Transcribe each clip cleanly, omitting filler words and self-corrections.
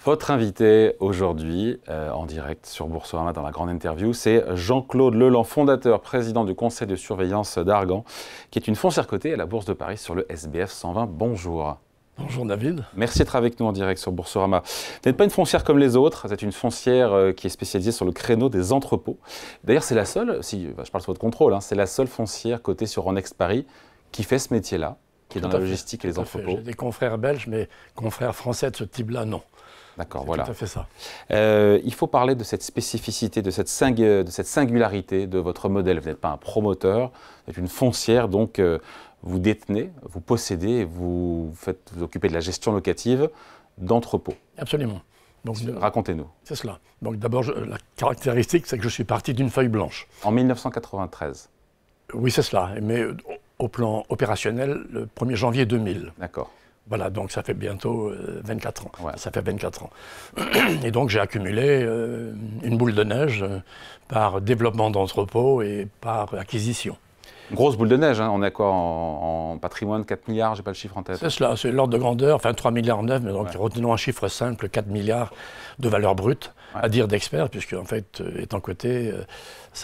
Votre invité aujourd'hui, en direct sur Boursorama dans la grande interview, c'est Jean-Claude Leland, fondateur, président du conseil de surveillance d'Argan, qui est une foncière cotée à la Bourse de Paris sur le SBF 120. Bonjour. Bonjour David. Merci d'être avec nous en direct sur Boursorama. Vous n'êtes pas une foncière comme les autres, vous êtes une foncière qui est spécialisée sur le créneau des entrepôts. D'ailleurs, c'est la seule, si je parle sous votre contrôle, c'est la seule foncière cotée sur Euronext Paris qui fait ce métier-là, qui est dans la logistique et les entrepôts. J'ai des confrères belges, mais confrères français de ce type-là, non. D'accord, voilà. Tout à fait ça. Il faut parler de cette spécificité, de cette singularité de votre modèle. Vous n'êtes pas un promoteur, vous êtes une foncière, donc vous détenez, vous possédez, vous occupez de la gestion locative d'entrepôts. Absolument. Racontez-nous. C'est cela. Donc d'abord, la caractéristique, c'est que je suis parti d'une feuille blanche. En 1993. Oui, c'est cela. Mais au plan opérationnel, le 1er janvier 2000. D'accord. Voilà, donc ça fait bientôt 24 ans. Ouais. Ça fait 24 ans. Et donc j'ai accumulé une boule de neige par développement d'entrepôts et par acquisition. Grosse boule de neige, on est quoi en patrimoine 4 milliards, j'ai pas le chiffre en tête. C'est cela, c'est l'ordre de grandeur, enfin 3 milliards 9, mais donc retenons un chiffre simple, 4 milliards de valeur brute, à dire d'experts, puisque en fait, étant coté,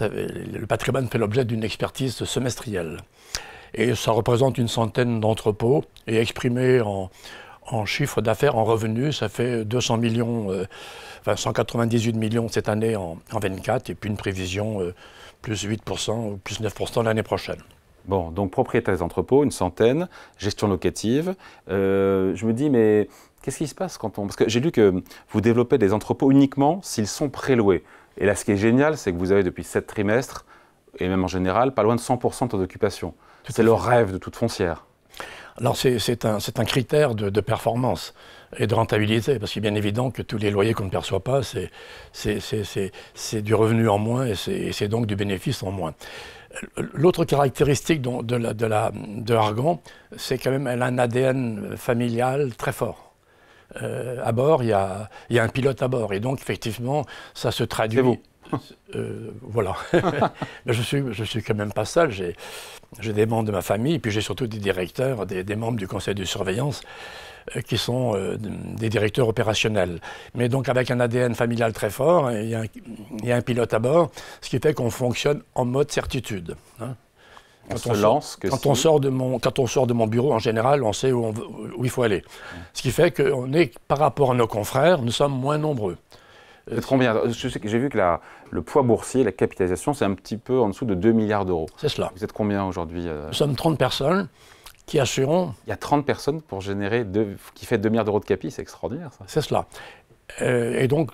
le patrimoine fait l'objet d'une expertise semestrielle. Et ça représente une centaine d'entrepôts, et exprimé en chiffre d'affaires, en revenus, ça fait 200 millions, 198 millions cette année en 24, et puis une prévision plus 8% ou plus 9% l'année prochaine. Bon, donc propriétaire des entrepôts, une centaine, gestion locative. Je me dis, mais qu'est-ce qui se passe quand on... Parce que j'ai lu que vous développez des entrepôts uniquement s'ils sont préloués. Et là, ce qui est génial, c'est que vous avez depuis 7 trimestres, et même en général, pas loin de 100% de taux d'occupation. C'est le rêve de toute foncière. Alors c'est un critère de performance et de rentabilité, parce qu'il est bien évident que tous les loyers qu'on ne perçoit pas, c'est du revenu en moins et c'est donc du bénéfice en moins. L'autre caractéristique de Argan, c'est quand même elle a un ADN familial très fort. À bord, il y a un pilote à bord, et donc effectivement, ça se traduit... C'est vous. Voilà. Mais je suis quand même pas seul. J'ai des membres de ma famille, et puis j'ai surtout des directeurs, des membres du conseil de surveillance qui sont des directeurs opérationnels. Mais donc avec un ADN familial très fort, il y a un pilote à bord, ce qui fait qu'on fonctionne en mode certitude. Quand on sort de mon bureau, en général, on sait où il faut aller. Ce qui fait qu'on est, par rapport à nos confrères, nous sommes moins nombreux. Vous êtes combien? J'ai vu que le poids boursier, la capitalisation, c'est un petit peu en dessous de 2 milliards d'euros. C'est cela. Vous êtes combien aujourd'hui? Nous sommes 30 personnes qui assurons... Il y a 30 personnes pour générer qui fait 2 milliards d'euros de capi, c'est extraordinaire ça. C'est cela. Et donc,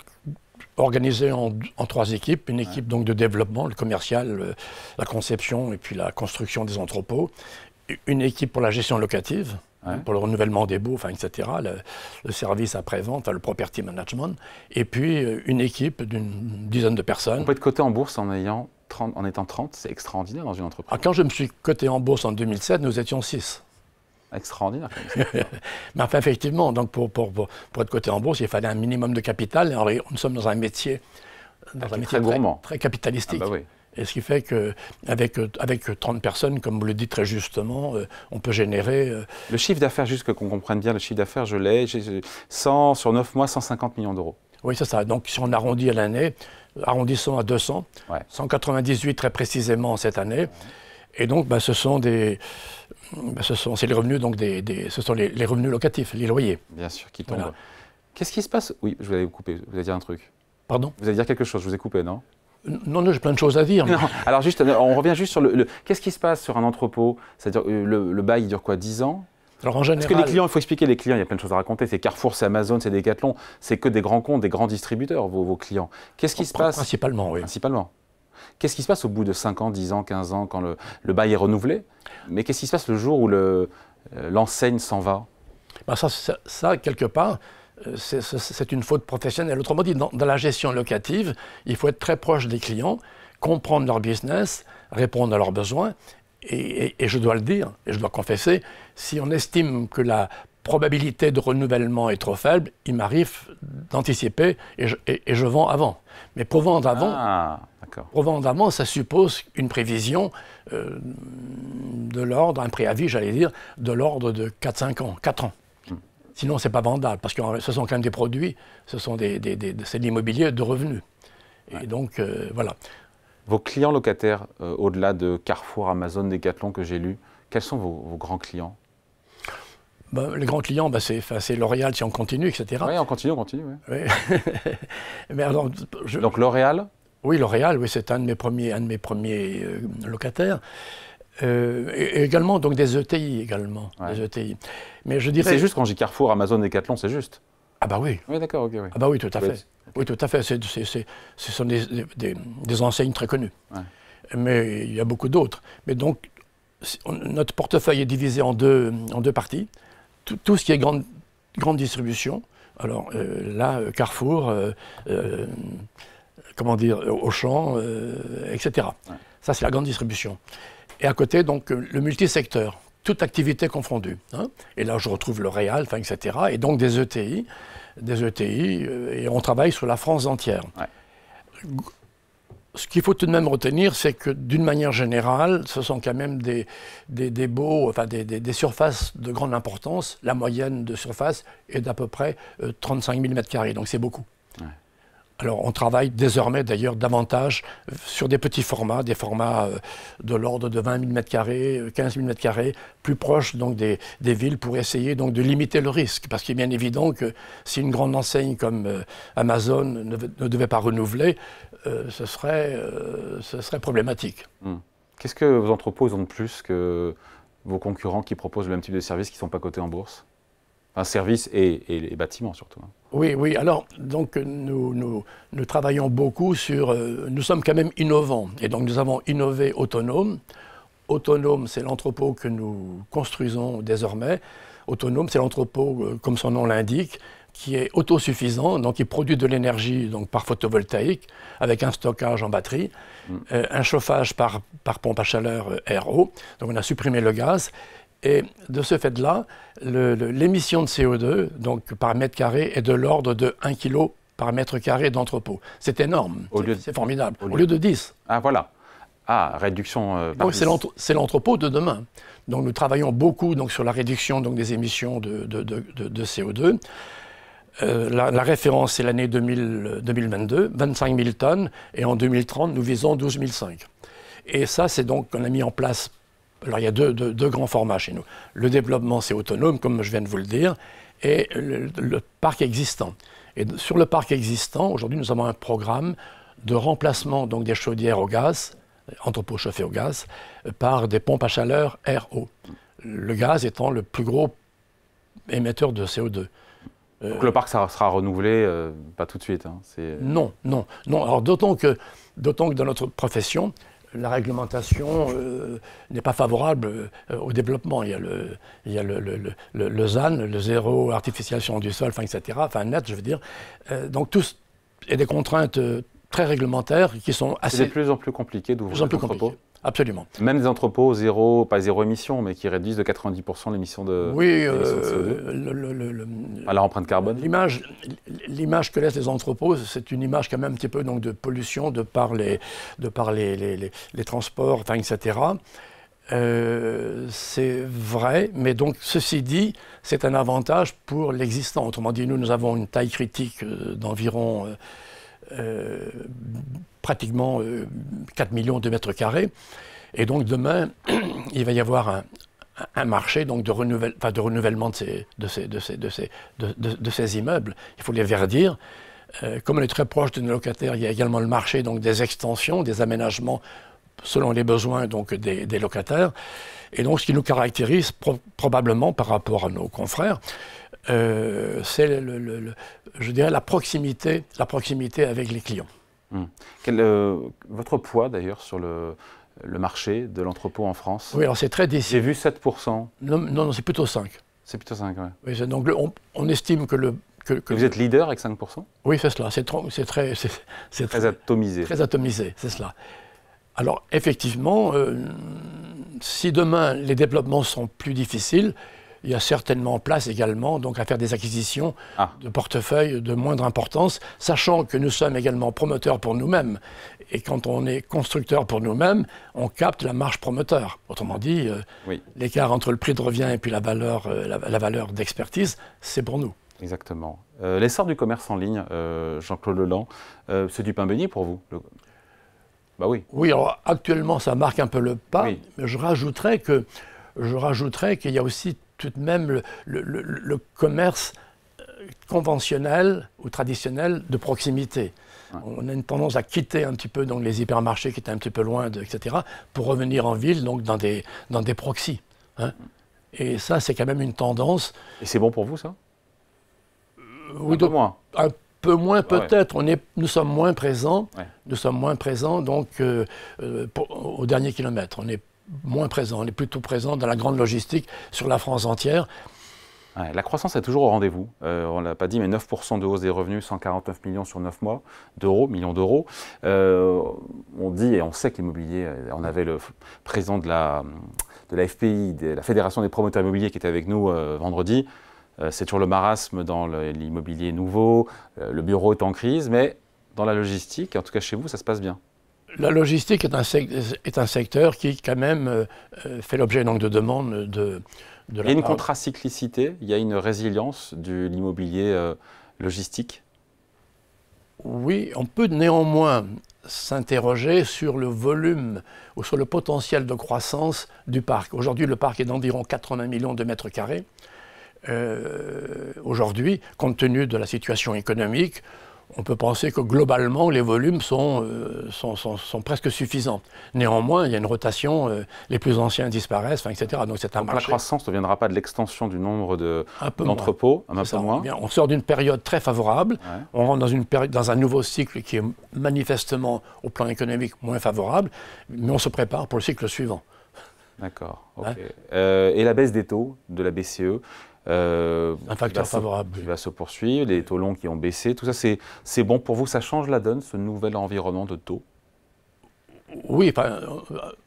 organisé en 3 équipes, une équipe donc de développement, le commercial, la conception et puis la construction des entrepôts, une équipe pour la gestion locative, pour le renouvellement des baux, etc., le service après-vente, le property management, et puis une équipe d'une dizaine de personnes. On peut être coté en bourse en étant 30, c'est extraordinaire dans une entreprise. Quand je me suis coté en bourse en 2007, nous étions 6. Extraordinaire. Mais enfin, effectivement, donc pour être coté en bourse, il fallait un minimum de capital, et nous sommes dans un métier, très gourmand, très capitalistique. Ah bah oui. Et ce qui fait qu'avec 30 personnes, comme vous le dites très justement, on peut générer... Le chiffre d'affaires, juste qu'on comprenne bien, le chiffre d'affaires, je l'ai, sur 9 mois, 150 millions d'euros. Oui, c'est ça. Donc si on arrondit à l'année, arrondissons à 200, 198 très précisément cette année. Et donc, c'est les revenus, donc ce sont les revenus locatifs, les loyers. Bien sûr, qui tombent. Voilà. Qu'est-ce qui se passe? Oui, je vais vous couper, vous allez dire un truc. Pardon? Vous allez dire quelque chose, je vous ai coupé, non? Non, j'ai plein de choses à dire. Non. Alors juste, on revient juste sur qu'est-ce qui se passe sur un entrepôt? C'est-à-dire, le bail, il dure quoi, 10 ans? Alors en général... Parce que les clients, il faut expliquer les clients, il y a plein de choses à raconter. C'est Carrefour, c'est Amazon, c'est Decathlon, c'est que des grands comptes, des grands distributeurs, vos clients. Qu'est-ce qui se passe? Principalement, oui. Principalement. Qu'est-ce qui se passe au bout de 5 ans, 10 ans, 15 ans, quand le bail est renouvelé? Mais qu'est-ce qui se passe le jour où l'enseigne s'en va? Ça, quelque part, c'est une faute professionnelle. Autrement dit, dans la gestion locative, il faut être très proche des clients, comprendre leur business, répondre à leurs besoins. Et je dois le dire, et je dois confesser, si on estime que la probabilité de renouvellement est trop faible, il m'arrive d'anticiper et je vends avant. Mais pour vendre avant, ça suppose une prévision de l'ordre, un préavis, j'allais dire, de l'ordre de 4-5 ans, 4 ans. Sinon, ce n'est pas vendable, parce que ce sont quand même des produits, c'est de l'immobilier de revenus. Et donc, voilà. Vos clients locataires, au-delà de Carrefour, Amazon, Decathlon que j'ai lu, quels sont vos grands clients? Ben, les grands clients, ben c'est L'Oréal si on continue, etc. Oui, on continue. Ouais. Oui. Mais alors, donc L'Oréal? Oui, L'Oréal, oui, c'est un de mes premiers locataires. Et également donc des ETI également, ouais. des ETI. Mais je dirais. C'est juste quand je dis Carrefour, Amazon, Decathlon, c'est juste. Ah bah oui. Oui, d'accord, ok. Oui. Ah bah oui, tout à fait. Oui, tout à fait. Ce sont des enseignes très connues. Ouais. Mais il y a beaucoup d'autres. Mais donc notre portefeuille est divisé en deux parties. Tout ce qui est grande distribution. Alors là, Carrefour, comment dire, Auchan, etc. Ouais. Ça, c'est la grande distribution. Et à côté, donc, le multisecteur, toute activité confondue. Hein. Et là, je retrouve L'Oréal, etc. Et donc des ETI, et on travaille sur la France entière. Ouais. Ce qu'il faut tout de même retenir, c'est que d'une manière générale, ce sont quand même des surfaces de grande importance. La moyenne de surface est d'à peu près 35 000 m², donc c'est beaucoup. Ouais. Alors, on travaille désormais, d'ailleurs, davantage sur des petits formats, des formats de l'ordre de 20 000 m², 15 000 m², plus proches donc, des villes pour essayer donc, de limiter le risque. Parce qu'il est bien évident que si une grande enseigne comme Amazon ne devait pas renouveler, ce serait problématique. Qu'est-ce que vos entrepôts ont de plus que vos concurrents qui proposent le même type de services qui ne sont pas cotés en bourse? Enfin, services et les bâtiments surtout. Oui. Alors, donc, nous travaillons beaucoup sur... nous sommes quand même innovants. Et donc, nous avons innové Autonome. Autonome, c'est l'entrepôt que nous construisons désormais. Autonome, c'est l'entrepôt, comme son nom l'indique, qui est autosuffisant, donc il produit de l'énergie donc par photovoltaïque, avec un stockage en batterie, un chauffage par pompe à chaleur RO. Donc, on a supprimé le gaz. Et de ce fait-là, l'émission de CO2 donc, par mètre carré est de l'ordre de 1 kg par mètre carré d'entrepôt. C'est énorme, c'est formidable. Au lieu de 10. Ah voilà. Ah, réduction par 10. C'est l'entrepôt de demain. Donc nous travaillons beaucoup donc, sur la réduction donc, des émissions de CO2. La référence, c'est l'année 2022, 25 000 tonnes. Et en 2030, nous visons 12 500. Et ça, c'est donc qu'on a mis en place. Alors, il y a deux grands formats chez nous. Le développement, c'est autonome, comme je viens de vous le dire, et le parc existant. Et sur le parc existant, aujourd'hui, nous avons un programme de remplacement donc, des chaudières au gaz, entrepôts chauffés au gaz, par des pompes à chaleur RO. Le gaz étant le plus gros émetteur de CO2. Donc le parc, ça sera renouvelé, pas tout de suite. Hein, non. Alors, d'autant que dans notre profession, la réglementation n'est pas favorable au développement. Il y a le ZAN, le zéro artificialisation du sol, etc., net, je veux dire. Donc, tous et des contraintes très réglementaires qui sont assez... C'est de plus en plus compliqué d'ouvrir des entrepôts. Absolument. Même des entrepôts pas zéro émission, mais qui réduisent de 90% l'émission de CO2. La empreinte carbone. L'image que laissent les entrepôts, c'est une image quand même un petit peu donc, de pollution de par les transports, etc. C'est vrai, mais donc ceci dit, c'est un avantage pour l'existant. Autrement dit, nous avons une taille critique d'environ... pratiquement 4 millions de mètres carrés. Et donc demain, il va y avoir un marché donc, de renouvellement de ces immeubles. Il faut les verdir. Comme on est très proche de nos locataires, il y a également le marché donc, des extensions, des aménagements selon les besoins donc, des locataires. Et donc ce qui nous caractérise probablement par rapport à nos confrères, c'est je dirais la proximité avec les clients. Votre poids d'ailleurs sur le marché de l'entrepôt en France? Oui, alors c'est très décisif. J'ai vu 7%. Non, c'est plutôt 5. C'est plutôt 5, oui. Oui, donc on estime que vous êtes leader avec 5%? Oui, c'est cela. C'est très atomisé. Très atomisé, c'est cela. Alors effectivement, si demain les développements sont plus difficiles, il y a certainement place également donc, à faire des acquisitions de portefeuilles de moindre importance, sachant que nous sommes également promoteurs pour nous-mêmes. Et quand on est constructeur pour nous-mêmes, on capte la marge promoteur. Autrement dit, l'écart entre le prix de revient et puis la valeur d'expertise, c'est pour nous. Exactement. L'essor du commerce en ligne, Jean-Claude Leland, c'est du pain béni pour vous? Bah oui. Oui, alors actuellement, ça marque un peu le pas, mais je rajouterais qu'il y a aussi tout de même le commerce conventionnel ou traditionnel de proximité. Ouais. On a une tendance à quitter un petit peu donc, les hypermarchés qui étaient un petit peu loin, etc., pour revenir en ville, donc dans des proxys. Hein. Et ça, c'est quand même une tendance. Et c'est bon pour vous, ça? Oui, moins. Un peu moins peut-être. Nous sommes moins présents. Ouais. Nous sommes moins présents donc au dernier kilomètre. On est moins présents. On est plutôt présents dans la grande logistique sur la France entière. Ouais, la croissance est toujours au rendez-vous. On ne l'a pas dit, mais 9% de hausse des revenus, 149 millions sur 9 mois, millions d'euros. On dit et on sait que l'immobilier, on avait le président de la FPI, de la Fédération des promoteurs immobiliers qui était avec nous vendredi. C'est toujours le marasme dans l'immobilier nouveau, le bureau est en crise, mais dans la logistique, en tout cas chez vous, ça se passe bien. La logistique est un secteur qui, quand même, fait l'objet donc, de demandes de il y a une contracyclicité, il y a une résilience de l'immobilier logistique? Oui, on peut néanmoins s'interroger sur le volume ou sur le potentiel de croissance du parc. Aujourd'hui, le parc est d'environ 80 millions de mètres carrés. Aujourd'hui, compte tenu de la situation économique, on peut penser que globalement, les volumes sont presque suffisants. Néanmoins, il y a une rotation, les plus anciens disparaissent, etc. Donc c'est un marché. La croissance ne viendra pas de l'extension du nombre d'entrepôts, un peu moins. Bien, on sort d'une période très favorable, on rentre dans un nouveau cycle qui est manifestement, au plan économique, moins favorable, mais on se prépare pour le cycle suivant. D'accord. Okay. Et la baisse des taux de la BCE un facteur favorable. Qui va se poursuivre, les taux longs qui ont baissé, tout ça c'est bon pour vous, ça change la donne, ce nouvel environnement de taux? Oui,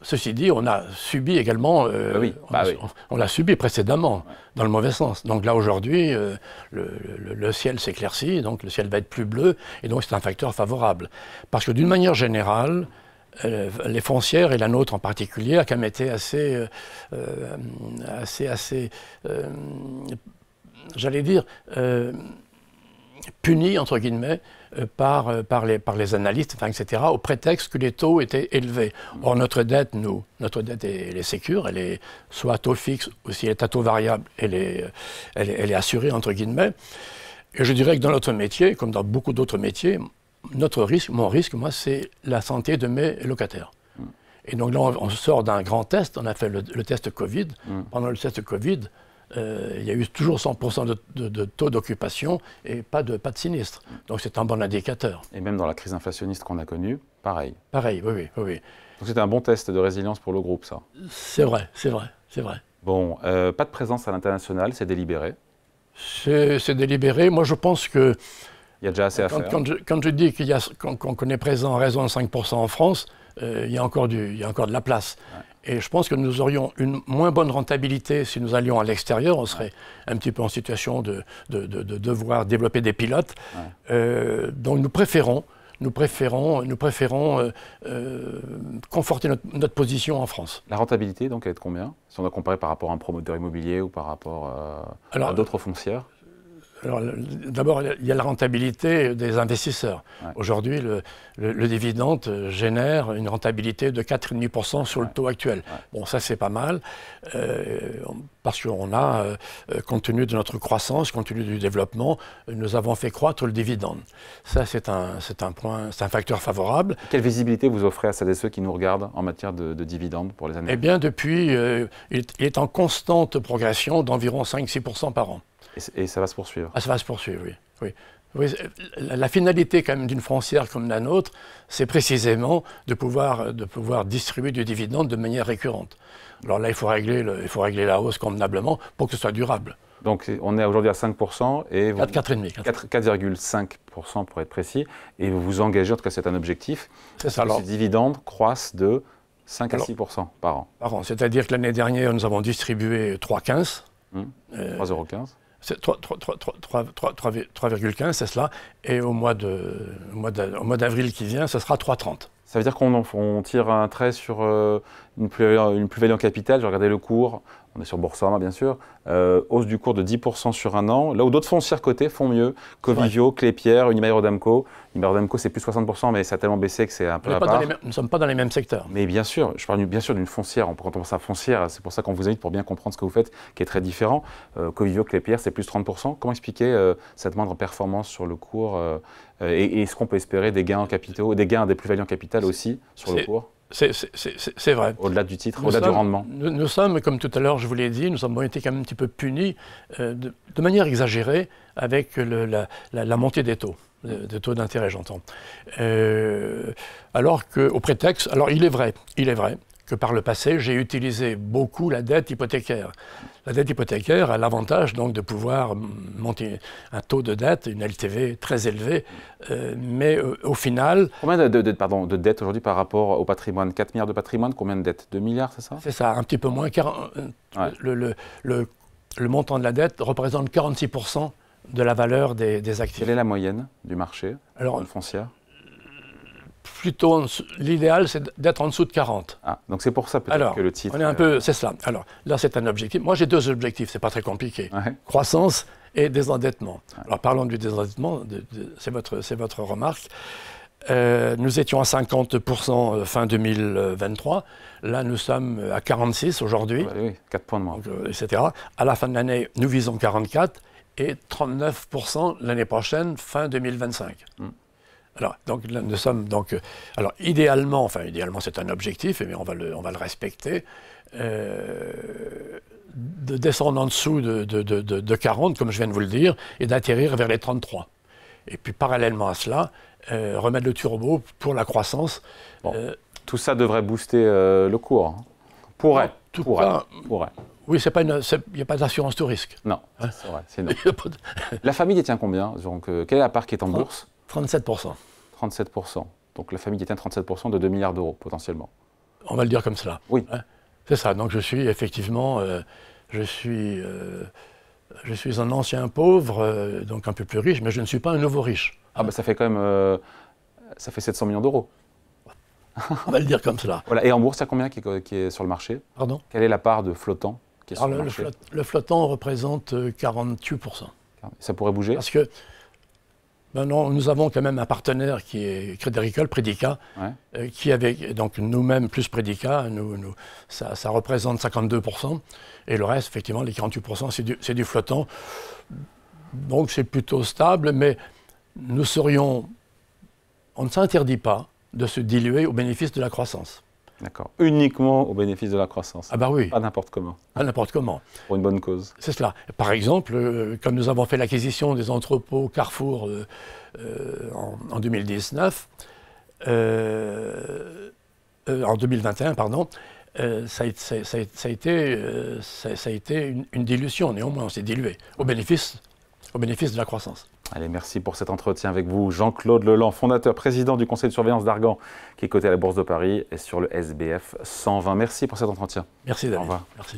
ceci dit, on a subi également, on l'a subi précédemment, dans le mauvais sens. Donc là aujourd'hui, le ciel s'éclaircit, donc le ciel va être plus bleu, et donc c'est un facteur favorable. Parce que d'une manière générale, les foncières, et la nôtre en particulier, a quand même été assez j'allais dire, punie, entre guillemets, par les analystes, etc., au prétexte que les taux étaient élevés. Or, notre dette, elle est sécure, elle est soit à taux fixe, ou si elle est à taux variable, elle est assurée, entre guillemets. Et je dirais que dans notre métier, comme dans beaucoup d'autres métiers, mon risque, moi, c'est la santé de mes locataires. Et donc là, on sort d'un grand test, on a fait le test Covid. Pendant le test Covid, il y a eu toujours 100% de taux d'occupation et pas de sinistre. Donc c'est un bon indicateur. Et même dans la crise inflationniste qu'on a connue, pareil. Pareil, oui. Donc c'était un bon test de résilience pour le groupe, ça. C'est vrai. Bon, pas de présence à l'international, c'est délibéré? C'est délibéré. Moi, je pense que... Il y a déjà assez à faire. Quand je dis qu'on est présent à raison de 5% en France, il y a encore de la place. Ouais. Et je pense que nous aurions une moins bonne rentabilité si nous allions à l'extérieur. On serait un petit peu en situation de devoir développer des pilotes. Ouais. Donc nous préférons conforter notre position en France. La rentabilité, donc, elle est de combien? Si on doit comparer par rapport à un promoteur immobilier ou par rapport à d'autres foncières? Alors, d'abord, il y a la rentabilité des investisseurs. Ouais. Aujourd'hui, le dividende génère une rentabilité de 4,5% sur le taux actuel. Ouais. Bon, ça, c'est pas mal, parce qu'on a, compte tenu de notre croissance, compte tenu du développement, nous avons fait croître le dividende. Ça, c'est un facteur favorable. Quelle visibilité vous offrez à celles et ceux qui nous regardent en matière de dividendes pour les années? Eh bien, depuis, il est en constante progression d'environ 5-6% par an. Et ça va se poursuivre? Ça va se poursuivre, oui. La finalité quand même d'une foncière comme la nôtre, c'est précisément de pouvoir distribuer du dividende de manière récurrente. Alors là, il faut régler la hausse convenablement pour que ce soit durable. Donc on est aujourd'hui à 5% et 4,5% pour être précis, et vous vous engagez, en tout cas c'est un objectif, que ces dividendes croissent de 5 à 6% par an. C'est-à-dire que l'année dernière, nous avons distribué 3,15. 3,15 €. C'est 3,15, c'est cela. Et au mois d'avril qui vient, ce sera 3,30. Ça veut dire qu'on tire un trait sur une plus-value en capital. J'ai regardé le cours, on est sur Boursorama bien sûr, hausse du cours de 10% sur un an, là où d'autres foncières cotées font mieux, Covivio, Clépierre, Unibail-Rodamco. Unibail-Rodamco c'est plus 60%, mais ça a tellement baissé que c'est un peu à part. Nous ne sommes pas dans les mêmes secteurs. Mais bien sûr, je parle bien sûr d'une foncière, quand on pense à foncière, c'est pour ça qu'on vous invite pour bien comprendre ce que vous faites, qui est très différent. Covivio, Clépierre c'est plus 30%. Comment expliquer cette moindre performance sur le cours et est-ce qu'on peut espérer des gains en capitaux, des plus-values en capital aussi sur le cours? C'est vrai. Au-delà du titre, au-delà du rendement. Nous sommes, comme tout à l'heure je vous l'ai dit, nous avons été quand même un petit peu punis de manière exagérée avec la montée des taux d'intérêt, j'entends. Alors qu'au prétexte, alors il est vrai que par le passé, j'ai utilisé beaucoup la dette hypothécaire. La dette hypothécaire a l'avantage donc de pouvoir monter un taux de dette, une LTV très élevée, mais au final... Combien de dettes aujourd'hui par rapport au patrimoine? 4 milliards de patrimoine, combien de dettes? 2 milliards, c'est ça? C'est ça, un petit peu moins. Le montant de la dette représente 46% de la valeur des actifs. Quelle est la moyenne du marché foncière? Plutôt, l'idéal, c'est d'être en dessous de 40. Ah, donc c'est pour ça peut-être que le titre... On est un peu, c'est ça. Alors, là, c'est un objectif. Moi, j'ai deux objectifs, c'est pas très compliqué. Ouais. Croissance et désendettement. Ouais. Alors, parlons du désendettement, c'est votre remarque. Nous étions à 50% fin 2023. Là, nous sommes à 46 aujourd'hui. Oui, 4 points de moins. Etc. À la fin de l'année, nous visons 44 et 39% l'année prochaine, fin 2025. Alors, donc, là, nous sommes donc... alors, idéalement c'est un objectif, mais on va le respecter, de descendre en dessous de 40, comme je viens de vous le dire, et d'atterrir vers les 33. Et puis, parallèlement à cela, remettre le turbo pour la croissance. Bon, tout ça devrait booster le cours. Hein. Pourrait. Oui, il n'y a pas d'assurance tout risque. Non, hein? C'est vrai, c'est non. La famille détient combien? Donc, quelle est la part qui est en bourse? 37%. 37%. Donc la famille détient 37% de 2 milliards d'euros, potentiellement. On va le dire comme cela. Oui. Hein? C'est ça. Donc je suis effectivement... je suis un ancien pauvre, donc un peu plus riche, mais je ne suis pas un nouveau riche. Ah, bah ça fait quand même... ça fait 700 millions d'euros. On va le dire comme cela. Voilà. Et en bourse, il y a combien qui est sur le marché? Pardon? Quelle est la part de flottant qui est sur le marché? Le flottant représente 48%. Ça pourrait bouger? Parce que maintenant, nous avons quand même un partenaire qui est Crédit Agricole, Predica, ouais. Qui avec donc nous-mêmes plus Predica, ça représente 52%. Et le reste, effectivement, les 48%, c'est du flottant. Donc c'est plutôt stable, mais on ne s'interdit pas de se diluer au bénéfice de la croissance. D'accord. Uniquement au bénéfice de la croissance. Ah bah oui. Pas n'importe comment. Pas n'importe comment. Pour une bonne cause. C'est cela. Par exemple, comme nous avons fait l'acquisition des entrepôts Carrefour en 2019, en 2021, pardon, ça a été une dilution. Néanmoins, on s'est dilué au bénéfice de la croissance. Allez, merci pour cet entretien avec vous. Jean-Claude Leland, fondateur, président du conseil de surveillance d'Argan, qui est coté à la Bourse de Paris et sur le SBF 120. Merci pour cet entretien. Merci, David. Au revoir. Merci.